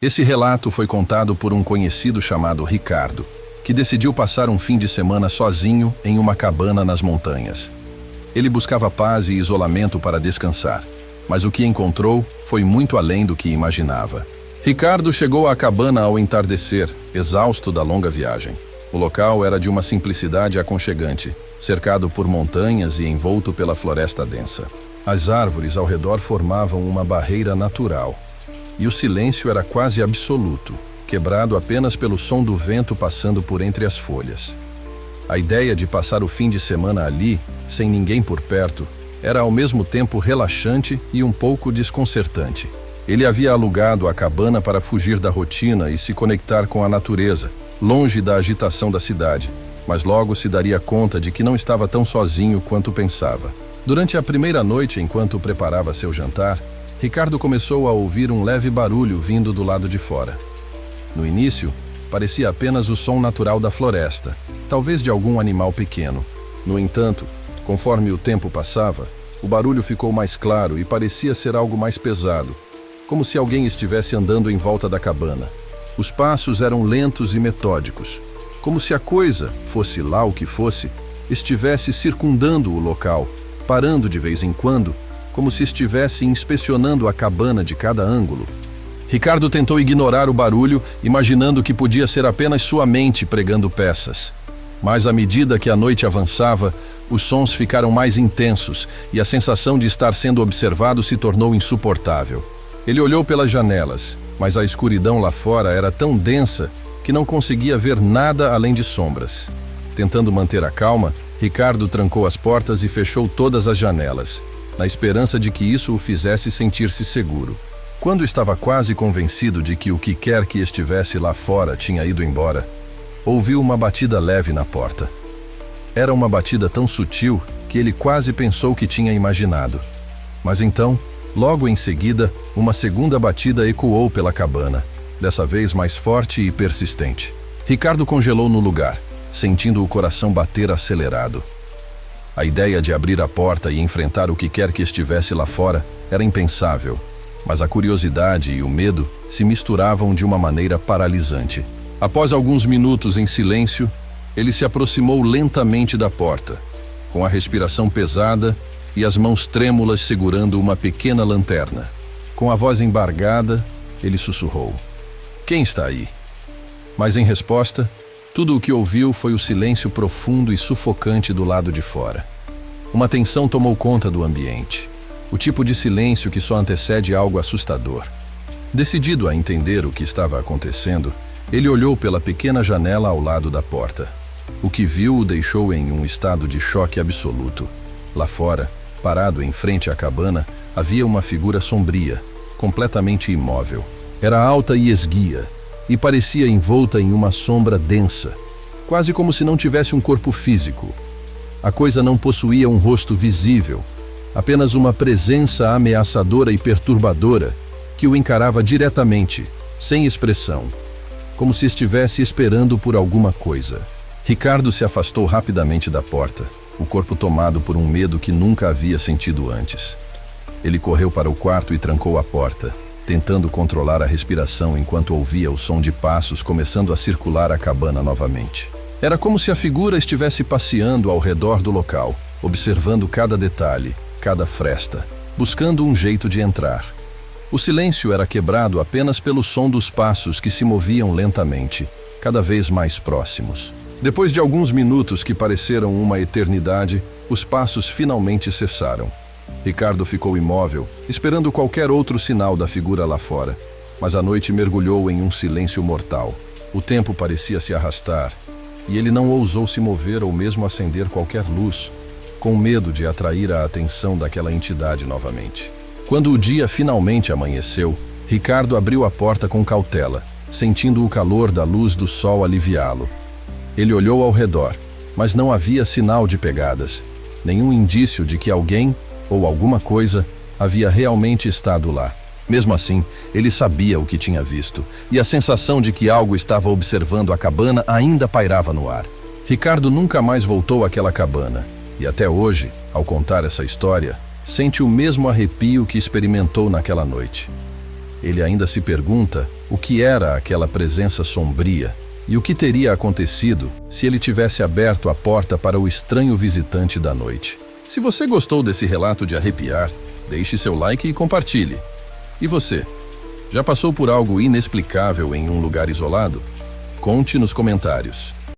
Esse relato foi contado por um conhecido chamado Ricardo, que decidiu passar um fim de semana sozinho em uma cabana nas montanhas. Ele buscava paz e isolamento para descansar, mas o que encontrou foi muito além do que imaginava. Ricardo chegou à cabana ao entardecer, exausto da longa viagem. O local era de uma simplicidade aconchegante, cercado por montanhas e envolto pela floresta densa. As árvores ao redor formavam uma barreira natural, e o silêncio era quase absoluto, quebrado apenas pelo som do vento passando por entre as folhas. A ideia de passar o fim de semana ali, sem ninguém por perto, era ao mesmo tempo relaxante e um pouco desconcertante. Ele havia alugado a cabana para fugir da rotina e se conectar com a natureza, longe da agitação da cidade, mas logo se daria conta de que não estava tão sozinho quanto pensava. Durante a primeira noite, enquanto preparava seu jantar, Ricardo começou a ouvir um leve barulho vindo do lado de fora. No início, parecia apenas o som natural da floresta, talvez de algum animal pequeno. No entanto, conforme o tempo passava, o barulho ficou mais claro e parecia ser algo mais pesado, como se alguém estivesse andando em volta da cabana. Os passos eram lentos e metódicos, como se a coisa, fosse lá o que fosse, estivesse circundando o local, parando de vez em quando, como se estivesse inspecionando a cabana de cada ângulo. Ricardo tentou ignorar o barulho, imaginando que podia ser apenas sua mente pregando peças. Mas à medida que a noite avançava, os sons ficaram mais intensos e a sensação de estar sendo observado se tornou insuportável. Ele olhou pelas janelas, mas a escuridão lá fora era tão densa que não conseguia ver nada além de sombras. Tentando manter a calma, Ricardo trancou as portas e fechou todas as janelas, na esperança de que isso o fizesse sentir-se seguro. Quando estava quase convencido de que o que quer que estivesse lá fora tinha ido embora, ouviu uma batida leve na porta. Era uma batida tão sutil que ele quase pensou que tinha imaginado. Mas então, logo em seguida, uma segunda batida ecoou pela cabana, dessa vez mais forte e persistente. Ricardo congelou no lugar, sentindo o coração bater acelerado. A ideia de abrir a porta e enfrentar o que quer que estivesse lá fora era impensável, mas a curiosidade e o medo se misturavam de uma maneira paralisante. Após alguns minutos em silêncio, ele se aproximou lentamente da porta, com a respiração pesada e as mãos trêmulas segurando uma pequena lanterna. Com a voz embargada, ele sussurrou: "Quem está aí?" Mas em resposta, tudo o que ouviu foi o silêncio profundo e sufocante do lado de fora. Uma tensão tomou conta do ambiente, o tipo de silêncio que só antecede algo assustador. Decidido a entender o que estava acontecendo, ele olhou pela pequena janela ao lado da porta. O que viu o deixou em um estado de choque absoluto. Lá fora, parado em frente à cabana, havia uma figura sombria, completamente imóvel. Era alta e esguia, e parecia envolta em uma sombra densa, quase como se não tivesse um corpo físico. A coisa não possuía um rosto visível, apenas uma presença ameaçadora e perturbadora que o encarava diretamente, sem expressão, como se estivesse esperando por alguma coisa. Ricardo se afastou rapidamente da porta, o corpo tomado por um medo que nunca havia sentido antes. Ele correu para o quarto e trancou a porta, tentando controlar a respiração enquanto ouvia o som de passos começando a circular a cabana novamente. Era como se a figura estivesse passeando ao redor do local, observando cada detalhe, cada fresta, buscando um jeito de entrar. O silêncio era quebrado apenas pelo som dos passos que se moviam lentamente, cada vez mais próximos. Depois de alguns minutos que pareceram uma eternidade, os passos finalmente cessaram. Ricardo ficou imóvel, esperando qualquer outro sinal da figura lá fora, mas a noite mergulhou em um silêncio mortal. O tempo parecia se arrastar, e ele não ousou se mover ou mesmo acender qualquer luz, com medo de atrair a atenção daquela entidade novamente. Quando o dia finalmente amanheceu, Ricardo abriu a porta com cautela, sentindo o calor da luz do sol aliviá-lo. Ele olhou ao redor, mas não havia sinal de pegadas, nenhum indício de que alguém ou alguma coisa havia realmente estado lá. Mesmo assim, ele sabia o que tinha visto, e a sensação de que algo estava observando a cabana ainda pairava no ar. Ricardo nunca mais voltou àquela cabana, e até hoje, ao contar essa história, sente o mesmo arrepio que experimentou naquela noite. Ele ainda se pergunta o que era aquela presença sombria e o que teria acontecido se ele tivesse aberto a porta para o estranho visitante da noite. Se você gostou desse relato de arrepiar, deixe seu like e compartilhe. E você? Já passou por algo inexplicável em um lugar isolado? Conte nos comentários.